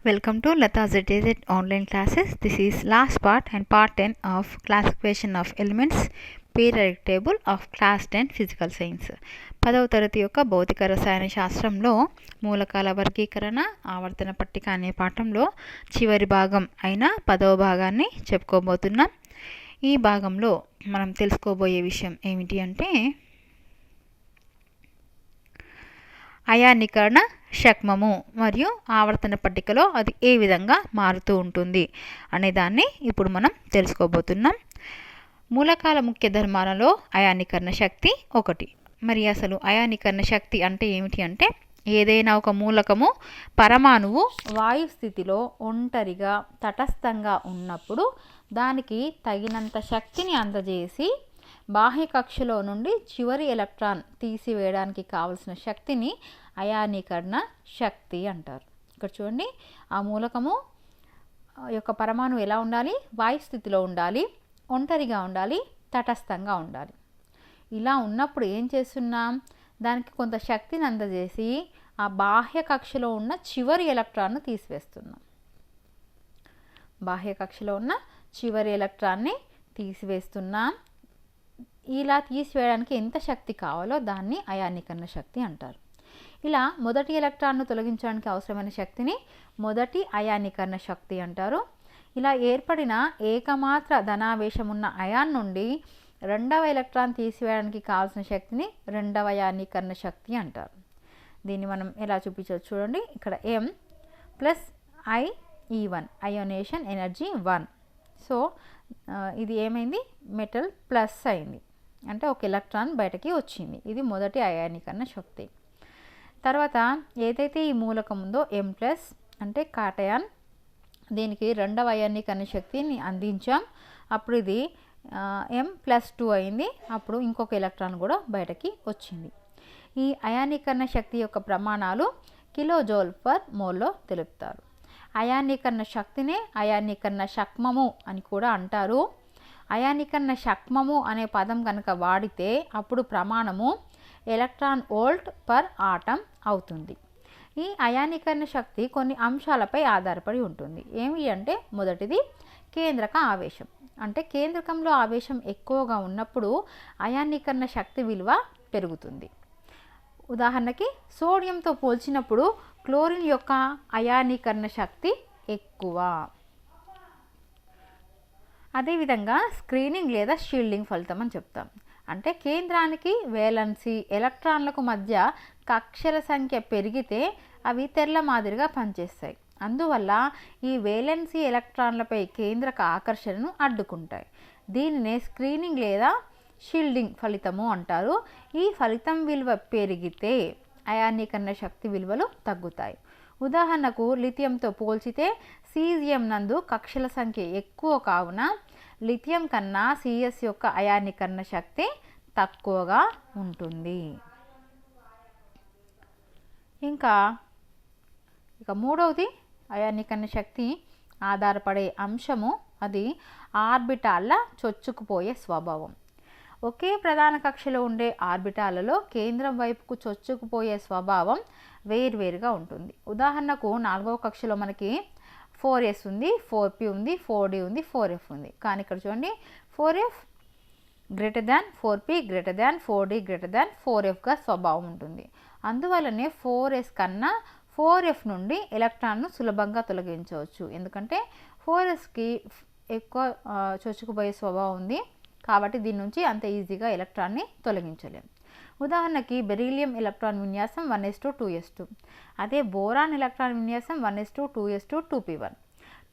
Welcome to Lata ZZ online classes. This is last part and part 10 of classification of elements periodic table of class 10 physical science. 10వ తరగతి యొక్క భౌతిక రసాయన శాస్త్రంలో మూలకాల వర్గీకరణ ఆవర్తన పట్టిక అనే పాఠంలో చివరి భాగం అయిన 10వ భాగాన్ని చెప్పుకోబోతున్నాం. ఈ భాగంలో మనం తెలుసుకోబోయే విషయం ఏమిటి అంటే అయానీకరణ శక్మము మరియు ఆవర్తన పట్టికలో అది ఏ విధంగా మారుతూ ఉంటుంది అనే దాన్ని ఇప్పుడు మనం తెలుసుకోబోతున్నాం. మూలకాల ముఖ్య ధర్మాలలో అయానీకరణ శక్తి ఒకటి. మరి అసలు అయానీకరణ శక్తి అంటే ఏమిటి అంటే ఏదైనా ఒక మూలకము పరమాణువు వాయు స్థితిలో ఒంటరిగా తటస్థంగా ఉన్నప్పుడు దానికి తగినంత శక్తిని అందజేసి బాహ్య కక్షలో నుండి చివరి ఎలక్ట్రాన్ తీసివేయడానికి కావలసిన శక్తిని అయానీకరణ శక్తి అంటారు. ఇక్కడ చూడండి, ఆ మూలకము యొక్క పరమాణువు ఎలా ఉండాలి? వాయు స్థితిలో ఉండాలి, ఒంటరిగా ఉండాలి, తటస్థంగా ఉండాలి. ఇలా ఉన్నప్పుడు ఏం చేస్తున్నాం? దానికి కొంత శక్తిని అందజేసి ఆ బాహ్య కక్షలో ఉన్న చివరి ఎలక్ట్రాన్ను తీసివేస్తున్నాం. బాహ్య కక్షలో ఉన్న చివరి ఎలక్ట్రాన్ని తీసివేస్తున్నాం. ఇలా తీసివేయడానికి ఎంత శక్తి కావాలో దాన్ని అయానీకరణ శక్తి అంటారు. ఇలా మొదటి ఎలక్ట్రాన్ను తొలగించడానికి అవసరమైన శక్తిని మొదటి అయానీకరణ శక్తి అంటారు. ఇలా ఏర్పడిన ఏకమాత్ర ధనావేశం ఉన్న అయాన్ నుండి రెండవ ఎలక్ట్రాన్ తీసివేయడానికి కావాల్సిన శక్తిని రెండవ అయానీకరణ శక్తి అంటారు. దీన్ని మనం ఎలా చూపించవచ్చు చూడండి. ఇక్కడ M plus IE1 ionisation energy 1. So ఇది ఏమైంది? మెటల్ ప్లస్ అయింది, అంటే ఒక ఎలక్ట్రాన్ బయటకి వచ్చింది. ఇది మొదటి అయానీకరణ శక్తి. తర్వాత ఏదైతే ఈ మూలకం ఉందో M ప్లస్ అంటే కాటయాన్, దీనికి రెండవ అయానీకరణ శక్తిని అందించాం. అప్పుడు ఇది M+2 అయింది. అప్పుడు ఇంకొక ఎలక్ట్రాన్ కూడా బయటకి వచ్చింది. ఈ అయానీకరణ శక్తి యొక్క ప్రమాణాలు కిలోజౌల్ పర్ మోల్లో తెలుపుతారు. అయానీకరణ శక్తినే అయానీకరణ శక్మము అని కూడా అంటారు. అయానీకరణ శక్మము అనే పదం కనుక వాడితే అప్పుడు ప్రమాణము ఎలక్ట్రాన్ వోల్ట్ పర్ ఆటం అవుతుంది. ఈ అయానీకరణ శక్తి కొన్ని అంశాలపై ఆధారపడి ఉంటుంది. ఏమి అంటే మొదటిది కేంద్రక ఆవేశం. అంటే కేంద్రకంలో ఆవేశం ఎక్కువగా ఉన్నప్పుడు అయానీకరణ శక్తి విలువ పెరుగుతుంది. ఉదాహరణకి సోడియంతో పోల్చినప్పుడు క్లోరిన్ యొక్క అయానీకరణ శక్తి ఎక్కువ. అదేవిధంగా స్క్రీనింగ్ లేదా షీల్డింగ్ ఫలితం అని చెప్తాం. అంటే కేంద్రానికి వేలెన్సీ ఎలక్ట్రాన్లకు మధ్య కక్షల సంఖ్య పెరిగితే అవి తెల్ల మాదిరిగా పనిచేస్తాయి. అందువల్ల ఈ వేలెన్సీ ఎలక్ట్రాన్లపై కేంద్రక ఆకర్షణను అడ్డుకుంటాయి. దీనినే స్క్రీనింగ్ లేదా షీల్డింగ్ ఫలితము అంటారు. ఈ ఫలితం విలువ పెరిగితే అయానీకరణ శక్తి విలువలు తగ్గుతాయి. ఉదాహరణకు లిథియంతో పోల్చితే సీజియం నందు కక్షల సంఖ్య ఎక్కువ కావున లిథియం కన్నా సిఎస్ యొక్క అయానీకరణ శక్తి తక్కువగా ఉంటుంది. ఇక మూడవది అయానీకరణ శక్తి ఆధారపడే అంశము అది ఆర్బిటాల్ల చొచ్చుకుపోయే స్వభావం. ఒకే ప్రధాన కక్షలో ఉండే ఆర్బిటాలలో కేంద్రం వైపుకు చొచ్చుకుపోయే స్వభావం వేర్వేరుగా ఉంటుంది. ఉదాహరణకు 4వ కక్షలో మనకి 4s ఉంది, 4p ఉంది, 4d ఉంది, 4f ఉంది. కానీ ఇక్కడ చూడండి 4f greater than 4p greater than 4d greater than 4fగా స్వభావం ఉంటుంది. అందువల్లనే 4s కన్నా 4f నుండి ఎలక్ట్రాన్ను సులభంగా తొలగించవచ్చు. ఎందుకంటే 4sకి ఎక్కువ చొచ్చుకుపోయే స్వభావం ఉంది కాబట్టి దీని నుంచి అంత ఈజీగా ఎలక్ట్రాన్ని తొలగించలేము. ఉదాహరణకి బెరీలియం ఎలక్ట్రాన్ విన్యాసం 1s2 2s2. అదే బోరాన్ ఎలక్ట్రాన్ విన్యాసం 1s2 2s2 2p1.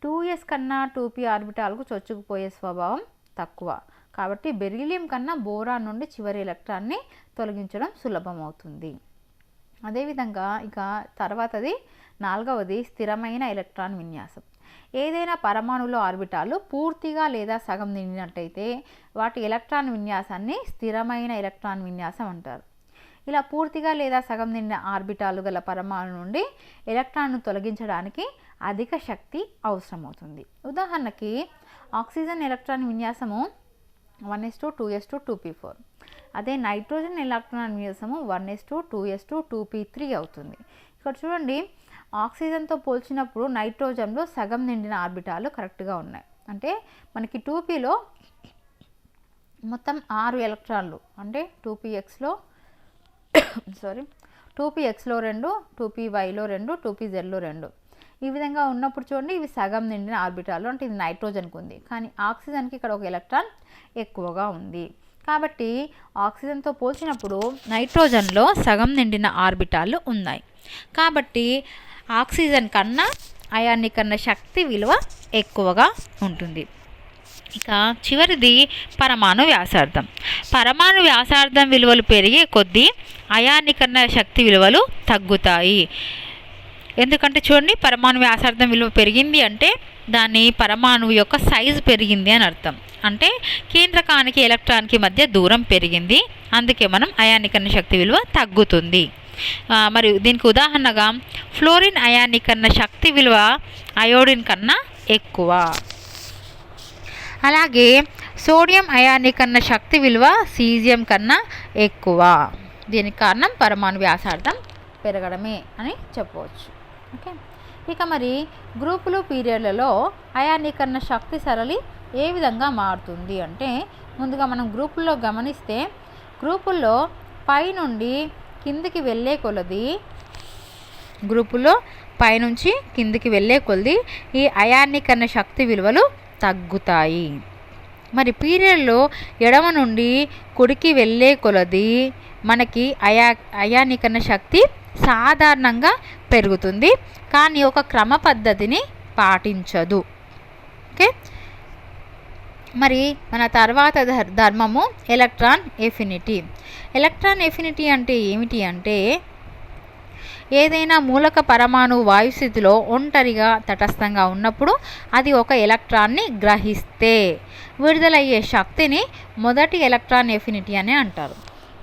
2s కన్నా 2p ఆర్బిటాల్కు చొచ్చుకుపోయే స్వభావం తక్కువ కాబట్టి బెరీలియం కన్నా బోరాన్ నుండి చివరి ఎలక్ట్రాన్ని తొలగించడం సులభం అవుతుంది. అదేవిధంగా ఇక తర్వాతది 4వది స్థిరమైన ఎలక్ట్రాన్ విన్యాసం. ఏదైనా పరమాణువులో ఆర్బిటాలు పూర్తిగా లేదా సగం నిండినట్టయితే వాటి ఎలక్ట్రాన్ విన్యాసాన్ని స్థిరమైన ఎలక్ట్రాన్ విన్యాసం అంటారు. ఇలా పూర్తిగా లేదా సగం నిండిన ఆర్బిటాలు గల పరమాణు నుండి ఎలక్ట్రాన్ను తొలగించడానికి అధిక శక్తి అవసరమవుతుంది. ఉదాహరణకి oxygen electron విన్యాసము 1s2 2s2 2p4. అదే nitrogen electron విన్యాసము 1s2 2s2 2p3 అవుతుంది. ఇక్కడ చూడండి, ఆక్సిజన్తో పోల్చినప్పుడు నైట్రోజన్లో సగం నిండిన ఆర్బిటాలు కరెక్ట్గా ఉన్నాయి. అంటే మనకి 2pలో మొత్తం 6 ఎలక్ట్రాన్లు, అంటే 2pxలో 2pxలో 2, 2pyలో 2, 2pzలో 2. ఈ విధంగా ఉన్నప్పుడు చూడండి ఇవి సగం నిండిన ఆర్బిటాలు, అంటే ఇది నైట్రోజన్కి ఉంది. కానీ ఆక్సిజన్కి ఇక్కడ ఒక ఎలక్ట్రాన్ ఎక్కువగా ఉంది. కాబట్టి ఆక్సిజన్తో పోల్చినప్పుడు నైట్రోజన్లో సగం నిండిన ఆర్బిటాలు ఉన్నాయి. కాబట్టి ఆక్సిజన్ కన్నా అయానీకరణ శక్తి విలువ ఎక్కువగా ఉంటుంది. ఇక చివరిది పరమాణు వ్యాసార్థం. పరమాణు వ్యాసార్థం విలువలు పెరిగే కొద్దీ అయానీకరణ శక్తి విలువలు తగ్గుతాయి. ఎందుకంటే చూడండి, పరమాణు వ్యాసార్థం విలువ పెరిగింది అంటే దాని పరమాణువు యొక్క సైజు పెరిగింది అని అర్థం. అంటే కేంద్రకానికి ఎలక్ట్రాన్కి మధ్య దూరం పెరిగింది, అందుకే మనం అయానీకరణ శక్తి విలువ తగ్గుతుంది. మరి దీనికి ఉదాహరణగా ఫ్లోరిన్ అయానీకరణ శక్తి విలువ అయోడిన్ కన్నా ఎక్కువ. అలాగే సోడియం అయానీకరణ శక్తి విలువ సీజియం కన్నా ఎక్కువ. దీనికి కారణం పరమాణు వ్యాసార్థం పెరగడమే అని చెప్పవచ్చు. ఓకే, ఇక మరి గ్రూపులు పీరియడ్లలో అయానీకరణ శక్తి సరళి ఏ విధంగా మారుతుంది అంటే, ముందుగా మనం గ్రూపుల్లో గమనిస్తే గ్రూపుల్లో పై నుండి కిందికి వెళ్ళే కొలది ఈ అయానీకరణ శక్తి విలువలు తగ్గుతాయి. మరి పీరియడ్లో ఎడమ నుండి కుడికి వెళ్ళే కొలది మనకి అయానీకరణ శక్తి సాధారణంగా పెరుగుతుంది, కానీ ఒక క్రమ పద్ధతిని పాటించదు. ఓకే, మరి మన తర్వాత ధర్మము ఎలక్ట్రాన్ ఎఫినిటీ. ఎలక్ట్రాన్ ఎఫినిటీ అంటే ఏమిటి అంటే, ఏదైనా మూలక పరమాణు వాయుస్థితిలో ఒంటరిగా తటస్థంగా ఉన్నప్పుడు అది ఒక ఎలక్ట్రాన్ని గ్రహిస్తే విడుదలయ్యే శక్తిని మొదటి ఎలక్ట్రాన్ ఎఫినిటీ అని అంటారు.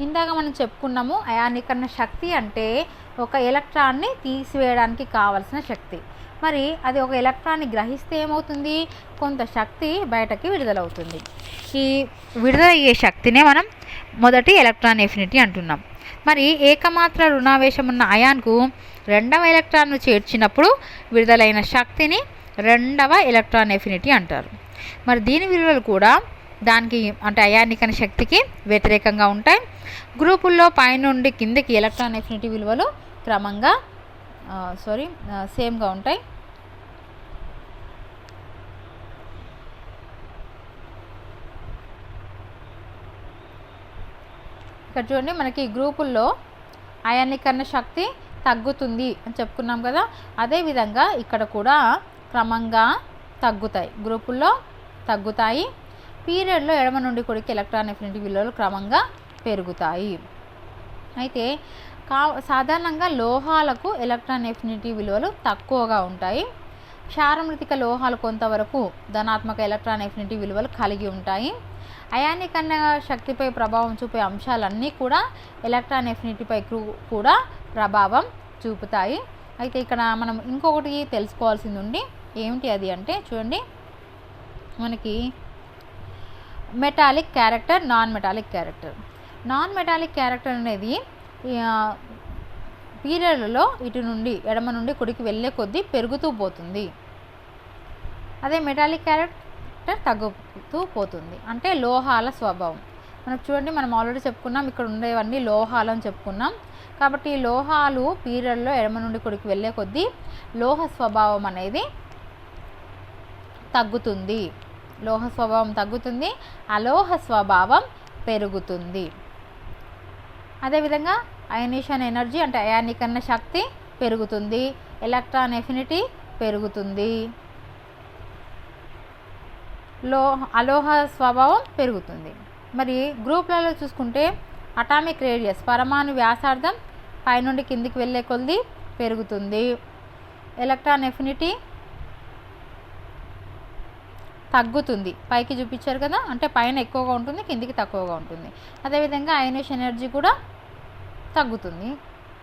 ఇందాక మనం చెప్పుకున్నాము, అయానీకరణ శక్తి అంటే ఒక ఎలక్ట్రాన్ని తీసివేయడానికి కావలసిన శక్తి. మరి అది ఒక ఎలక్ట్రాన్ని గ్రహిస్తే ఏమవుతుంది, కొంత శక్తి బయటకి విడుదలవుతుంది. ఈ విడుదలయ్యే శక్తినే మనం మొదటి ఎలక్ట్రాన్ ఎఫినిటీ అంటున్నాం. మరి ఏకమాత్ర రుణావేశం ఉన్న అయాన్కు రెండవ ఎలక్ట్రాన్ను చేర్చినప్పుడు విడుదలైన శక్తిని రెండవ ఎలక్ట్రాన్ ఎఫినిటీ అంటారు. మరి దీని విలువలు కూడా దానికి అంటే అయానీకరణ శక్తికి వ్యతిరేకంగా ఉంటాయి. గ్రూపుల్లో పైనుండి కిందకి ఎలక్ట్రాన్ ఎఫినిటీ విలువలు క్రమంగా సేమ్గా ఉంటాయి. ఇక్కడ చూడండి, మనకి గ్రూపుల్లో అయానీకరణ శక్తి తగ్గుతుంది అని చెప్పుకున్నాం కదా, అదేవిధంగా ఇక్కడ కూడా క్రమంగా తగ్గుతాయి. గ్రూపుల్లో తగ్గుతాయి. పీరియడ్లో ఎడమ నుండి కుడికి ఎలక్ట్రాన్ ఎఫినిటీ విలువలు క్రమంగా పెరుగుతాయి. అయితే సాధారణంగా లోహాలకు ఎలక్ట్రాన్ ఎఫినిటీ విలువలు తక్కువగా ఉంటాయి. క్షారమృతిక లోహాలు కొంతవరకు ధనాత్మక ఎలక్ట్రాన్ ఎఫినిటీ విలువలు కలిగి ఉంటాయి. అయానీకరణ శక్తిపై ప్రభావం చూపే అంశాలన్నీ కూడా ఎలక్ట్రాన్ ఎఫినిటీపై కూడా ప్రభావం చూపుతాయి. అయితే ఇక్కడ మనం ఇంకొకటి తెలుసుకోవాల్సింది ఉంది. ఏమిటి అది అంటే చూడండి, మనకి metallic character, non metallic character. Non metallic character అనేది పీరియడ్లలో ఇటు నుండి ఎడమ నుండి కుడికి వెళ్ళే కొద్దీ పెరుగుతూ పోతుంది. అదే మెటాలిక్ క్యారెక్టర్ తగ్గుతూ పోతుంది. అంటే లోహాల స్వభావం. మనకు చూడండి, మనం ఆల్రెడీ చెప్పుకున్నాం, ఇక్కడ ఉండేవన్నీ లోహాలు అని చెప్పుకున్నాం. కాబట్టి ఈ లోహాలు పీరియడ్లో ఎడమ నుండి కుడికి వెళ్ళే కొద్దీ లోహ స్వభావం అనేది తగ్గుతుంది. లోహ స్వభావం తగ్గుతుంది, అలోహ స్వభావం పెరుగుతుంది. అదేవిధంగా అయనేషన్ ఎనర్జీ అంటే అయానీకరణ శక్తి పెరుగుతుంది, ఎలక్ట్రాన్ ఎఫినిటీ పెరుగుతుంది, అలోహ స్వభావం పెరుగుతుంది. మరి గ్రూప్లలో చూసుకుంటే అటామిక్ రేడియస్ పరమాణు వ్యాసార్థం పైనుండి కిందికి వెళ్ళే కొద్దీ పెరుగుతుంది. ఎలక్ట్రాన్ ఎఫినిటీ తగ్గుతుంది. పైకి చూపించారు కదా, అంటే పైన ఎక్కువగా ఉంటుంది, కిందికి తక్కువగా ఉంటుంది. అదేవిధంగా అయనేషన్ ఎనర్జీ కూడా తగ్గుతుంది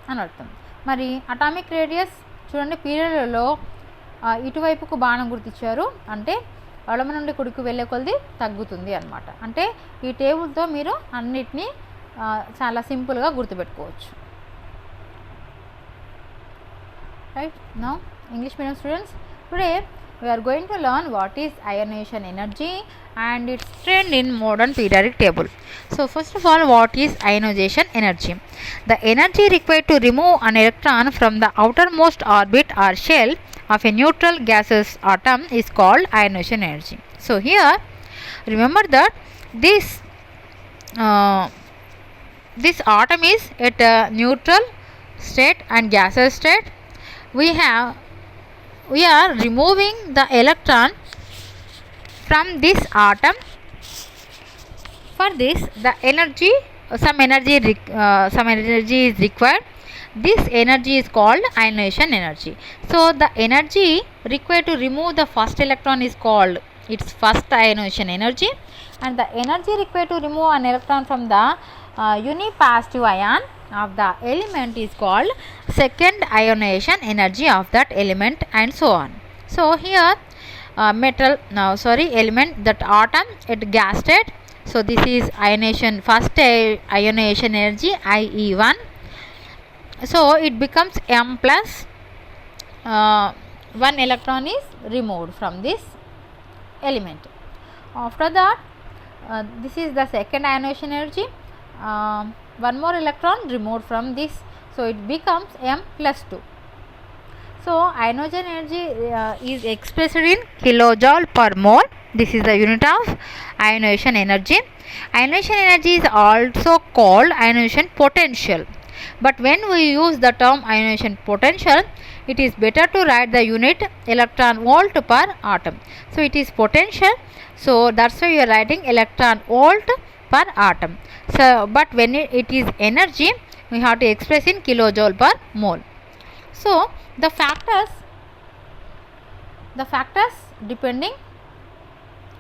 అని అర్థం. మరి అటామిక్ రేడియస్ చూడండి, పీరియడ్లలో ఇటువైపుకు బాణం గుర్తించారు, అంటే ఎడమ నుండి కుడికి వెళ్ళే కొద్దీ తగ్గుతుంది అన్నమాట. అంటే ఈ టేబుల్తో మీరు అన్నిటినీ చాలా సింపుల్గా గుర్తుపెట్టుకోవచ్చు. right? Now English medium students, today we are going to learn what is ionization energy and its trend in modern periodic table. So first of all, what is ionization energy? The energy required to remove an electron from the outermost orbit or shell of a neutral gaseous atom is called ionization energy. So here remember that this atom is at a neutral state and gaseous state. We are removing the electron from this atom. For this, the energy, some energy is required. This energy is called ionization energy. So the energy required to remove the first electron is called its first ionization energy, and the energy required to remove an electron from the unipositive ion of the element is called second ionization energy of that element, and so on. So here element, that atom at gas state. So this is ionization, first ionization energy IE1. So it becomes M plus one electron is removed from this element. After that, this is the second ionization energy. One more electron removed from this, so it becomes M plus 2. So ionization energy is expressed in kilojoule per mole. This is the unit of ionization energy. Ionization energy is also called ionization potential, but when we use the term ionization potential, it is better to write the unit electron volt per atom. So it is potential, so that's why you are writing electron volt per atom. So but when it is energy, we have to express in kilojoule per mole. So the factors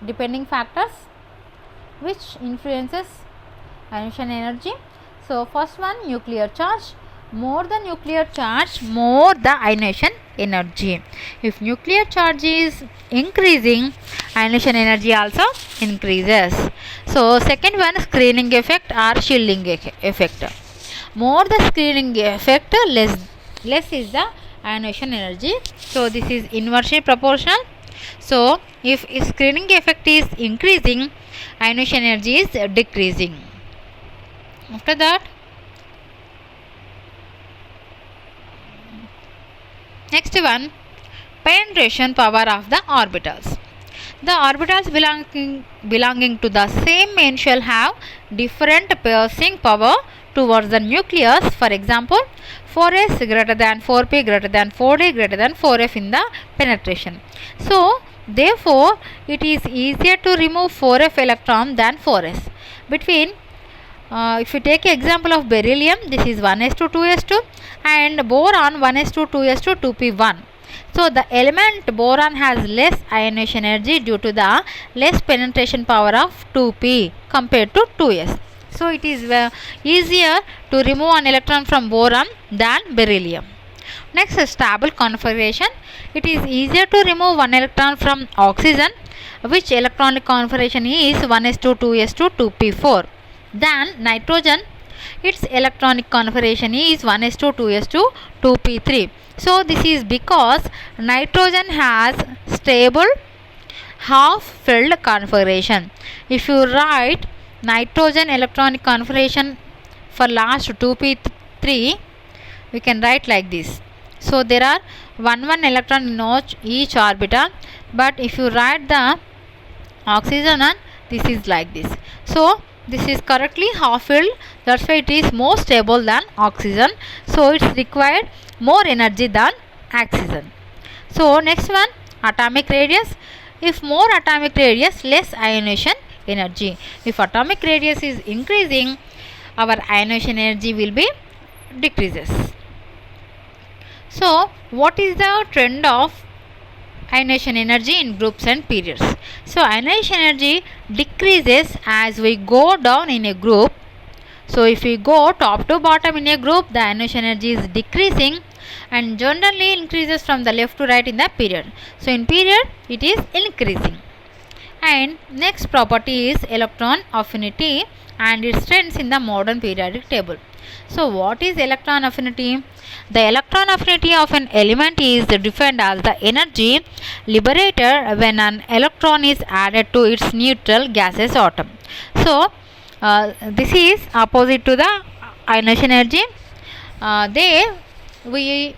depending factors which influences ionization energy. So first one, nuclear charge. More the nuclear charge, more the ionization energy. If nuclear charge is increasing, ionization energy also increases. So second one, screening effect or shielding effect. More the screening effect, less is the ionization energy. So this is inversely proportional. So if screening effect is increasing, ionization energy is decreasing. After that, next one, penetration power of the orbitals. The orbitals belonging to the same main shell have different piercing power towards the nucleus. For example, 4s greater than 4p greater than 4d greater than 4f in the penetration. So therefore it is easier to remove 4f electron than 4s. Between if you take example of beryllium, this is 1s2 2s2, and boron 1s2 2s2 2p1. So the element boron has less ionization energy due to the less penetration power of 2p compared to 2s. So it is easier to remove an electron from boron than beryllium. Next, stable configuration. It is easier to remove one electron from oxygen, which electronic configuration is 1s2 2s2 2p4, than nitrogen. Its electronic configuration is 1s2 2s2 2p3. So this is because nitrogen has stable half filled configuration. If you write nitrogen electronic configuration for last 2p3, we can write like this. So there are one electron in each orbital, but if you write the oxygen, this is like this. So this is correctly half filled, that's why it is more stable than oxygen. So it's required more energy than oxygen. So next one, atomic radius. If more atomic radius, less ionization energy. If atomic radius is increasing, our ionization energy will be decreases. So what is the trend of ionization energy in groups and periods? So ionization energy decreases as we go down in a group. So if we go top to bottom in a group, the ionization energy is decreasing, and generally increases from the left to right in the period. So in period it is increasing. And next property is electron affinity and its trends in the modern periodic table. So what is electron affinity? The electron affinity of an element is defined as the energy liberated when an electron is added to its neutral gaseous atom. So this is opposite to the ionization energy. There we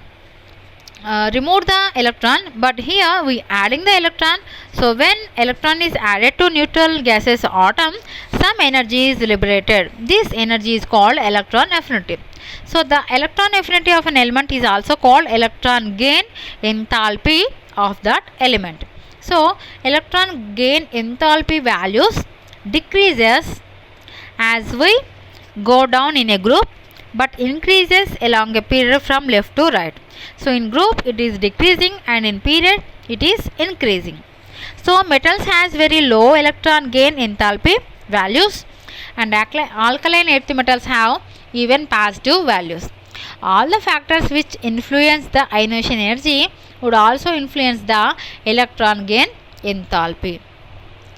remove the electron, but here we adding the electron. So when electron is added to neutral gaseous atom, some energy is liberated. This energy is called electron affinity. So the electron affinity of an element is also called electron gain enthalpy of that element. So electron gain enthalpy values decreases as we go down in a group, but increases along a period from left to right. So in group it is decreasing and in period it is increasing. So metals has very low electron gain enthalpy values, and alkaline earth metals have even positive values. All the factors which influence the ionization energy would also influence the electron gain enthalpy.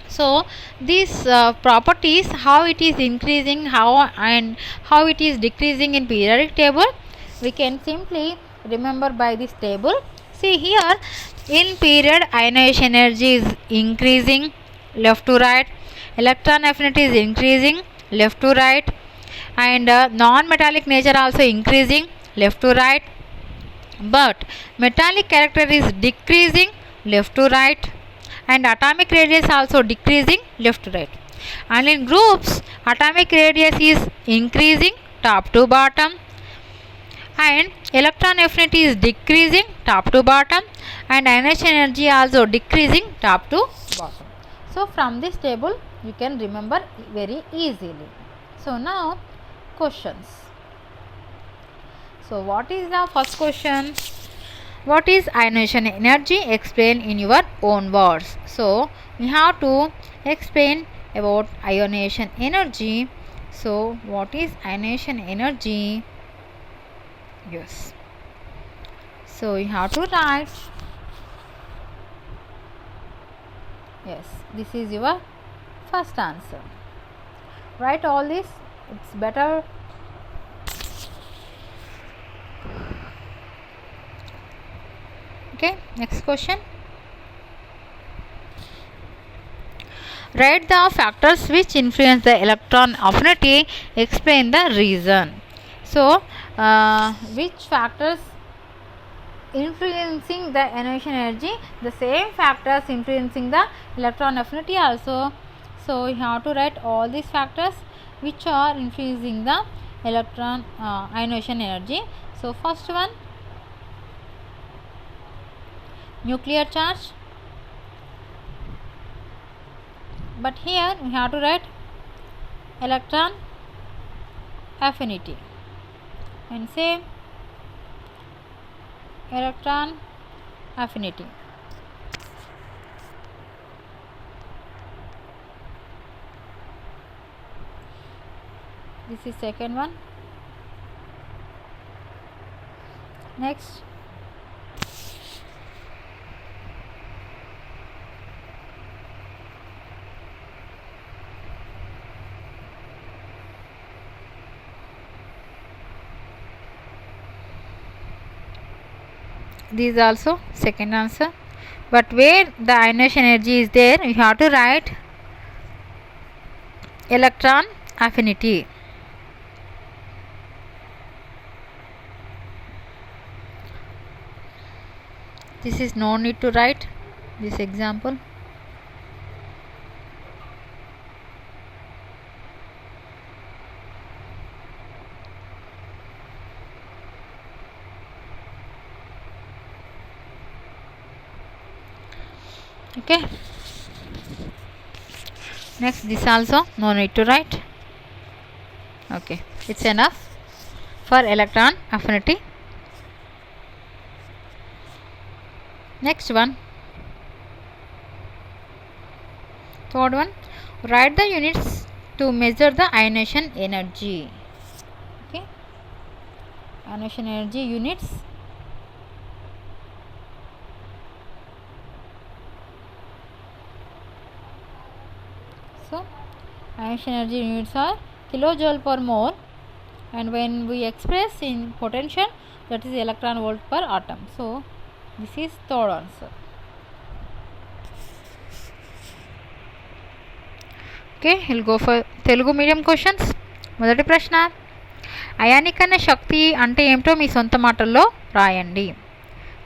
So these properties, how it is increasing, how it is decreasing in periodic table, we can simply remember by this table. See here, in period ionization energy is increasing left to right, electron affinity is increasing left to right, and non-metallic nature also increasing left to right, but metallic character is decreasing left to right, and atomic radius also decreasing left to right. And in groups, atomic radius is increasing top to bottom, and electron affinity is decreasing top to bottom, and ionization energy also decreasing top to bottom. So from this table you can remember very easily. So now questions. So what is the first question? What is ionization energy? Explain in your own words. So we have to explain about ionization energy. So what is ionization energy? Yes. So you have to write. Yes, this is your first answer. Write all this. It's better. Okay, next question. Write the factors which influence the electron affinity. Explain the reason. So, which factors influencing the ionization energy? The same factors influencing the electron affinity also. So, you have to write all these factors which are influencing the electron ionization energy. So, first one, nuclear charge, but here we have to write electron affinity and say electron affinity. This is second one. Next, this is also second answer, but where the ionization energy is there, you have to write electron affinity. This is no need to write this example. Okay, next, this also no need to write. Okay, it's enough for electron affinity. Next one, third one, write the units to measure the ionization energy. Okay, ionization energy units. So ionization energy units are kilojoule per mole, and when we express in potential, that is electron volt per atom. So this is third answer. Okay, we'll go for Telugu medium questions. మొదటి ప్రశ్న, అయానీకరణ శక్తి అంటే ఏమిటో మీ సొంత మాటల్లో రాయండి.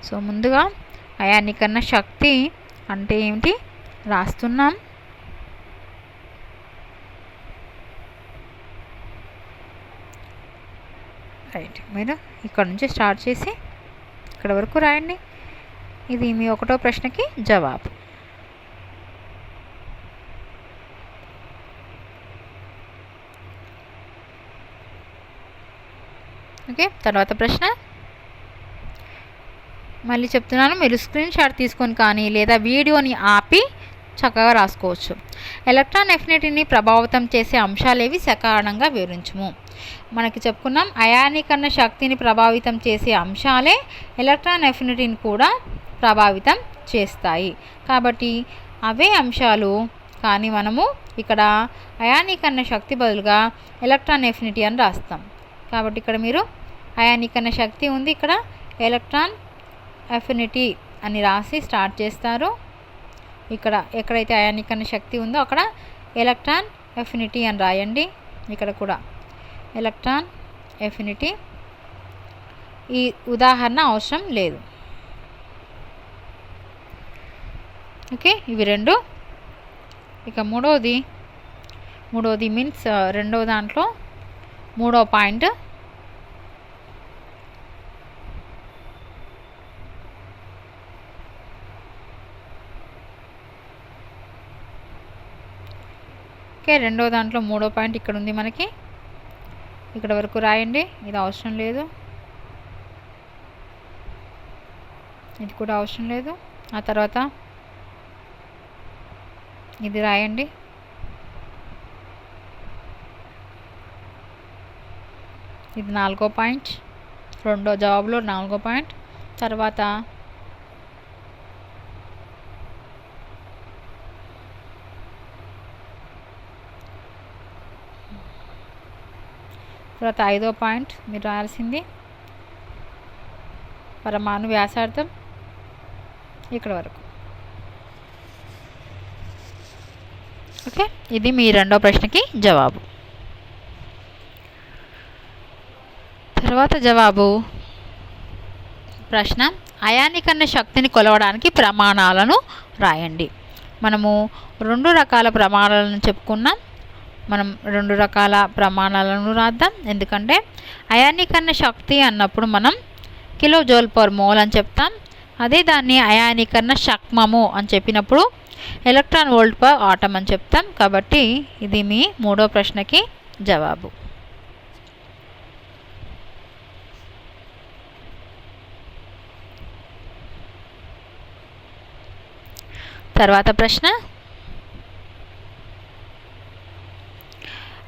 So ముందుగా అయానీకరణ శక్తి అంటే ఏమిటి రాస్తున్నాం. రైట్, మీరు ఇక్కడ నుంచి స్టార్ట్ చేసి ఇక్కడ వరకు రాయండి. ఇది మీ ఒకటో ప్రశ్నకి జవాబు. ఓకే, తర్వాత ప్రశ్న మళ్ళీ చెప్తున్నాను, మీరు స్క్రీన్ షాట్ తీసుకొని కానీ లేదా వీడియోని ఆపి చక్కగా రాసుకోవచ్చు. ఎలక్ట్రాన్ ఎఫినిటీని ప్రభావితం చేసే అంశాలేవి సకారణంగా వివరించుము. మనకి చెప్పుకున్నాం, అయానీకరణ శక్తిని ప్రభావితం చేసే అంశాలే ఎలక్ట్రాన్ ఎఫినిటీని కూడా ప్రభావితం చేస్తాయి. కాబట్టి అవే అంశాలు, కానీ మనము ఇక్కడ అయానీకరణ శక్తి బదులుగా ఎలక్ట్రాన్ ఎఫినిటీ అని రాస్తాం. కాబట్టి ఇక్కడ మీరు అయానీకరణ శక్తి ఉంది, ఇక్కడ ఎలక్ట్రాన్ ఎఫినిటీ అని రాసి స్టార్ట్ చేస్తారు. ఇక్కడ ఎక్కడైతే అయానీకరణ శక్తి ఉందో అక్కడ ఎలక్ట్రాన్ ఎఫినిటీ అని రాయండి. ఇక్కడ కూడా ఎలక్ట్రాన్ ఎఫినిటీ. ఈ ఉదాహరణ అవసరం లేదు. ఓకే, ఇవి రెండు. ఇక మూడవది మీన్స్ రెండవ దాంట్లో మూడవ పాయింట్, ఓకే, రెండవ దాంట్లో మూడో పాయింట్ ఇక్కడ ఉంది మనకి. ఇక్కడ వరకు రాయండి, ఇది అవసరం లేదు, ఇది కూడా అవసరం లేదు. ఆ తర్వాత ఇది రాయండి. ఇది నాలుగో పాయింట్, రెండో జవాబులో నాలుగో పాయింట్. తర్వాత ఐదో పాయింట్ మీరు రాయాల్సింది పరమాణు వ్యాసార్థం ఇక్కడ వరకు. ఓకే, ఇది మీ రెండో ప్రశ్నకి జవాబు. తర్వాత జవాబు ప్రశ్న, అయానీకరణ శక్తిని కొలవడానికి ప్రమాణాలను రాయండి. మనము రెండు రకాల ప్రమాణాలను చెప్పుకున్నాం. మనం రెండు రకాల ప్రమాణాలను రాద్దాం. ఎందుకంటే అయానీకరణ శక్తి అన్నప్పుడు మనం కిలోజౌల్ పర్ మోల్ అని చెప్తాం. అదే దాన్ని అయానీకరణ శక్మము అని చెప్పినప్పుడు ఎలక్ట్రాన్ వోల్ట్ పర్ ఆటమ్ అని చెప్తాం. కాబట్టి ఇది మీ మూడో ప్రశ్నకి జవాబు. తర్వాత ప్రశ్న,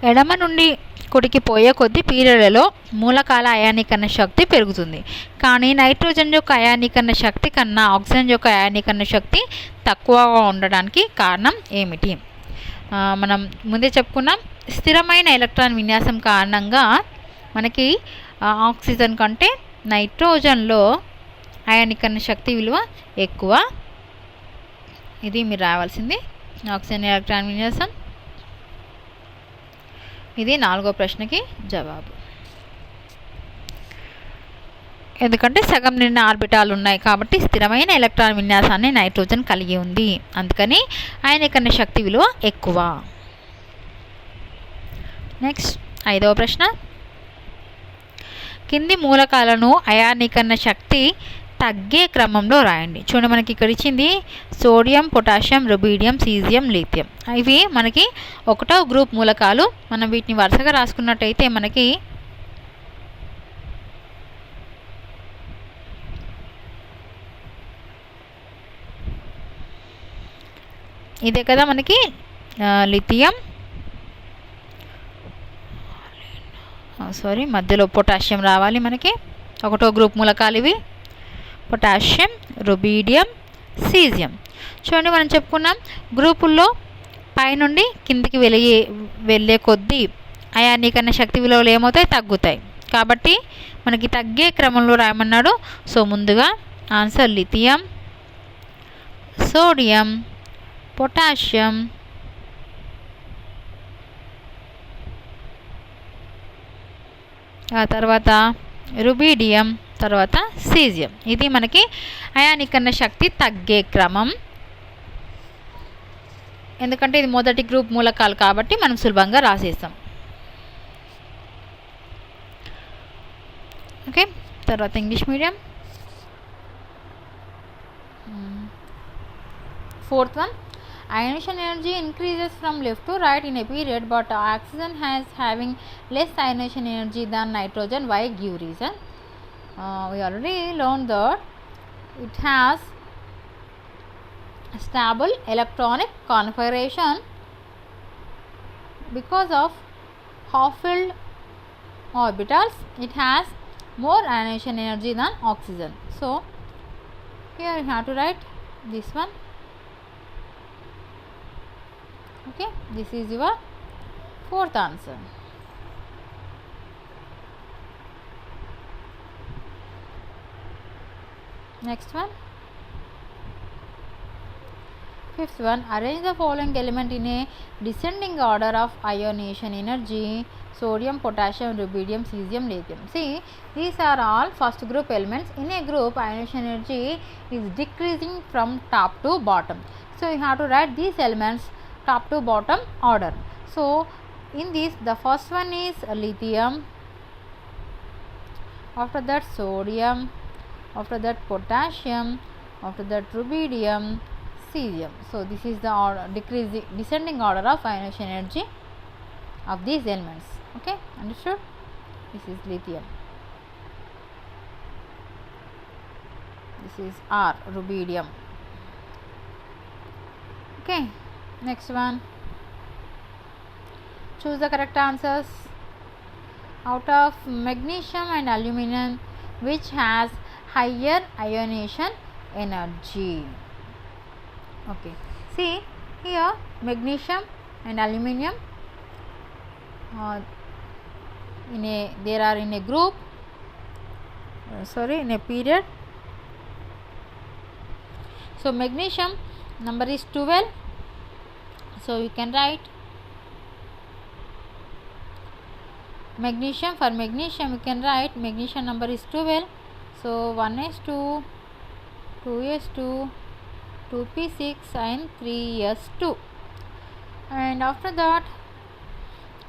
ఎడమ నుండి కుడికి పోయే కొద్ది పీరియడ్లలో మూలకాల అయానీకరణ శక్తి పెరుగుతుంది. కానీ నైట్రోజన్ యొక్క అయానీకరణ శక్తి కన్నా ఆక్సిజన్ యొక్క అయానీకరణ శక్తి తక్కువగా ఉండడానికి కారణం ఏమిటి? మనం ముందే చెప్పుకున్నాం, స్థిరమైన ఎలక్ట్రాన్ విన్యాసం కారణంగా మనకి ఆక్సిజన్ కంటే నైట్రోజన్లో అయానీకరణ శక్తి విలువ ఎక్కువ. ఇది మీరు రావాల్సింది ఆక్సిజన్ ఎలక్ట్రాన్ విన్యాసం. ఇది నాలుగో ప్రశ్నకి జవాబు. ఎందుకంటే సగం నిండిన ఆర్బిటాలు ఉన్నాయి కాబట్టి స్థిరమైన ఎలక్ట్రాన్ విన్యాసాన్ని నైట్రోజన్ కలిగి ఉంది, అందుకని అయానీకరణ శక్తి విలువ ఎక్కువ. నెక్స్ట్ ఐదవ ప్రశ్న, కింది మూలకాలను అయానీకరణ శక్తి తగ్గే క్రమంలో రాయండి. చూడండి, మనకి ఇక్కడ ఇచ్చింది sodium, potassium, rubidium, caesium, lithium. ఇవి మనకి ఒకటో గ్రూప్ మూలకాలు. మనం వీటిని వరుసగా రాసుకున్నట్టయితే మనకి ఇదే కదా, మనకి లిథియం, మధ్యలో పొటాషియం రావాలి. మనకి ఒకటో గ్రూప్ మూలకాలు ఇవి, పొటాషియం, రుబీడియం, సీజియం. చూడండి, మనం చెప్పుకున్నాం గ్రూపుల్లో పైనుండి కిందికి వెళ్ళే కొద్దీ అయానీకరణ శక్తి విలువలు ఏమవుతాయి, తగ్గుతాయి. కాబట్టి మనకి తగ్గే క్రమంలో రాయమన్నాడు. సో ముందుగా ఆన్సర్ లిథియం, సోడియం, పొటాషియం, ఆ తర్వాత రుబీడియం, తర్వాత సీజియం. ఇది మనకి అయానీకరణ శక్తి తగ్గే క్రమం. ఎందుకంటే ఇది మొదటి గ్రూప్ మూలకాలు కాబట్టి మనం సులభంగా రాసేస్తాం. ఓకే, తర్వాత English medium. Fourth one, ionization energy increases from left to right in a period, but oxygen has having less ionization energy than nitrogen. Why? Give reason. We already learned that it has stable electronic configuration because of half-filled orbitals. It has more ionization energy than oxygen. So here you have to write this one. Okay, this is your fourth answer. Next one, fifth one, arrange the following element in a descending order of ionization energy: sodium, potassium, rubidium, cesium, lithium. See, these are all first group elements. In a group, ionization energy is decreasing from top to bottom. So you have to write these elements top to bottom order. So in this, the first one is lithium, after that sodium, after that potassium, after that rubidium, cesium. So this is the order, descending order of ionization energy of these elements. Okay, understood? This is lithium, this is R, rubidium. Okay, next one, choose the correct answers. Out of magnesium and aluminum, which has higher ionization energy? Okay, see here, magnesium and aluminum they are in a group, in a period. So magnesium number is 12. So you can write magnesium. For magnesium you can write magnesium number is 12. So 1s2, 2s2, 2p6 and 3s2. And after that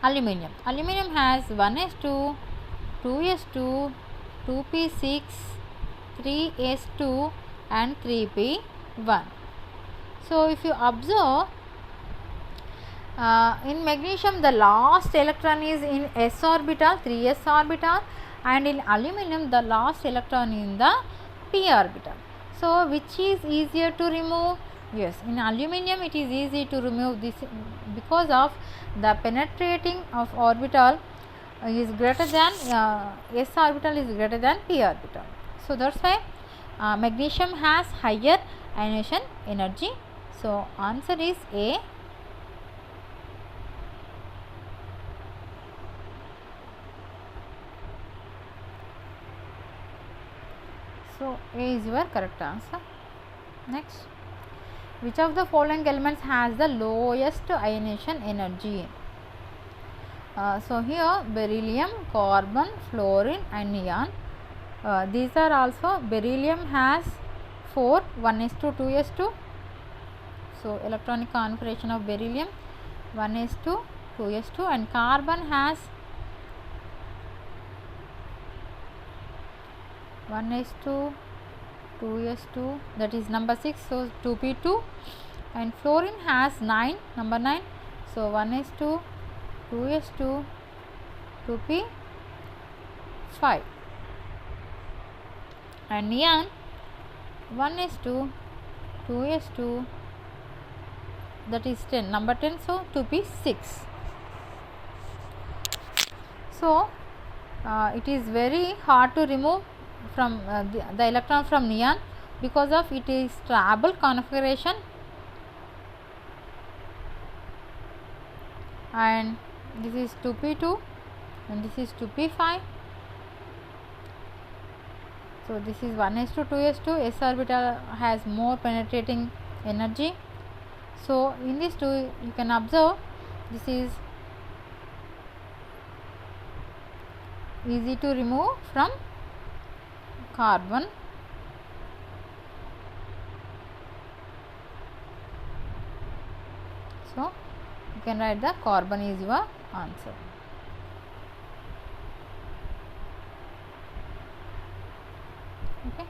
aluminum has 1s2, 2s2, 2p6, 3s2 and 3p1. So if you observe, in magnesium the last electron is in s orbital, 3s orbital, and in aluminum the last electron in the p orbital. So which is easier to remove? Yes, in aluminum it is easy to remove this because of the penetrating of orbital is greater than s orbital is greater than p orbital. So that's why magnesium has higher ionization energy. So answer is A. So A is your correct answer. Next, which of the following elements has the lowest ionization energy? So here beryllium, carbon, fluorine and neon. These are also, beryllium has 4, 1s2, 2s2. So electronic configuration of beryllium 1s2, 2s2, and carbon has 1s2, 2s2, that is number 6, so 2p2, and fluorine has 9, number 9, so 1s2, 2s2, 2p5, and neon 1s2, 2s2, that is 10, number 10, so 2p6. So it is very hard to remove from the electron from neon because of it is stable configuration, and this is 2p2 and this is 2p5. So this is 1s2 2s2. S orbital has more penetrating energy. So in this two you can observe this is easy to remove from carbon. So you can write the carbon is your answer. Okay,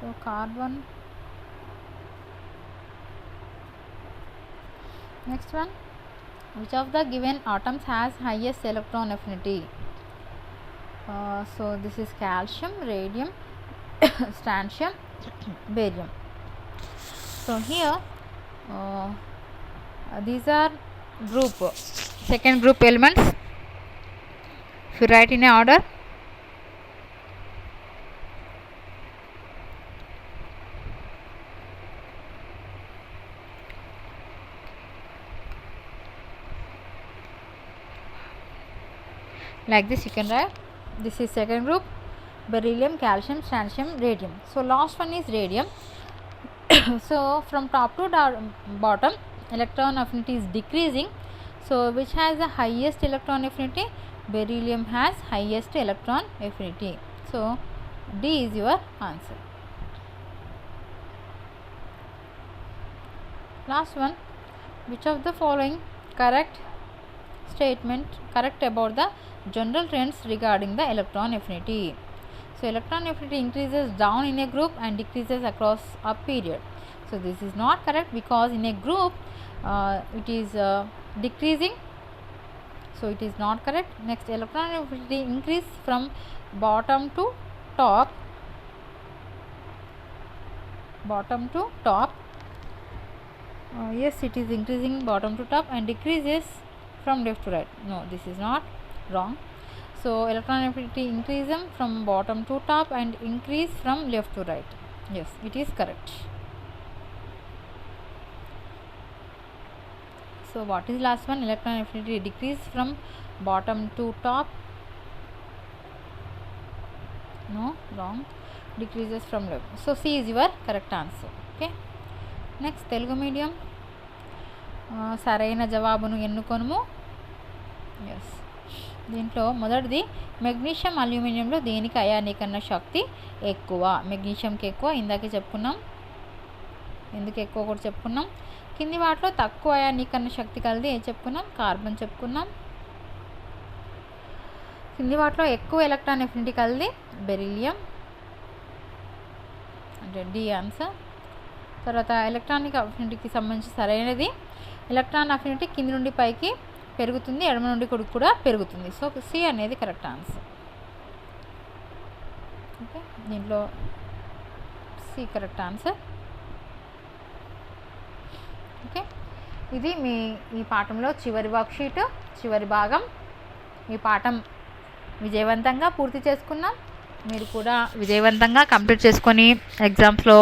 so carbon. Next one, which of the given atoms has highest electron affinity? So this is calcium, radium, strontium, barium. So here these are second group elements. If you write in a order, like this you can write. This is second group: beryllium, calcium, strontium, radium. So last one is radium. So from top to bottom, electron affinity is decreasing. So which has the highest electron affinity? Beryllium has highest electron affinity. So D is your answer. Last one, which of the following correct about the general trends regarding the electron affinity? So electron affinity increases down in a group and decreases across a period. So this is not correct, because in a group it is decreasing, so it is not correct. Next, electron affinity increase from bottom to top. Yes, it is increasing bottom to top and decreases from left to right. No, this is not wrong. So electron affinity increase from bottom to top and increase from left to right. Yes, it is correct. So what is last one? Electron affinity decrease from bottom to top. No, wrong. Decreases from left. So C is your correct answer. Okay. Next, Telugu medium. సరైన జవాబును ఎన్నుకొనుము. Yes, దీంట్లో మొదటిది magnesium అల్యూమినియంలో దేనికి అయానీకరణ శక్తి ఎక్కువ? మెగ్నీషియంకి ఎక్కువ, ఇందాకే చెప్పుకున్నాం. ఎందుకు ఎక్కువ కూడా చెప్పుకున్నాం. కింది వాటిలో తక్కువ అయానీకరణ శక్తి కలిది ఏం చెప్పుకున్నాం? కార్బన్ చెప్పుకున్నాం. కింది వాటిలో ఎక్కువ ఎలక్ట్రాన్ ఎఫినిటీ కలిది బెరిలియం, అంటే డి ఆన్సర్. తర్వాత ఎలక్ట్రానిక్ అఫినిటీకి సంబంధించి సరైనది ఎలక్ట్రాన్ అఫినిటీ కింది నుండి పైకి పెరుగుతుంది, ఎడమ నుండి కుడికి కూడా పెరుగుతుంది. సో సి అనేది కరెక్ట్ ఆన్సర్. ఓకే, దీంట్లో సి కరెక్ట్ ఆన్సర్. ఓకే, ఇది మీ ఈ పాఠంలో చివరి వర్క్షీట్, చివరి భాగం. ఈ పాఠం విజయవంతంగా పూర్తి చేసుకున్నాం. మీరు కూడా విజయవంతంగా కంప్లీట్ చేసుకొని ఎగ్జామ్స్లో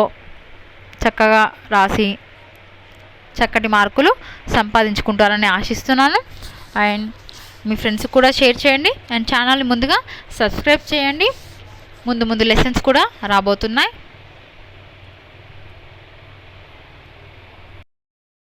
చక్కగా రాసి చక్కటి మార్కులు సంపాదించుకుంటారని ఆశిస్తున్నాను. అండ్ మీ ఫ్రెండ్స్ కూడా షేర్ చేయండి. అండ్ ఛానల్ని ముందుగా సబ్స్క్రైబ్ చేయండి. ముందు లెసన్స్ కూడా రాబోతున్నాయి.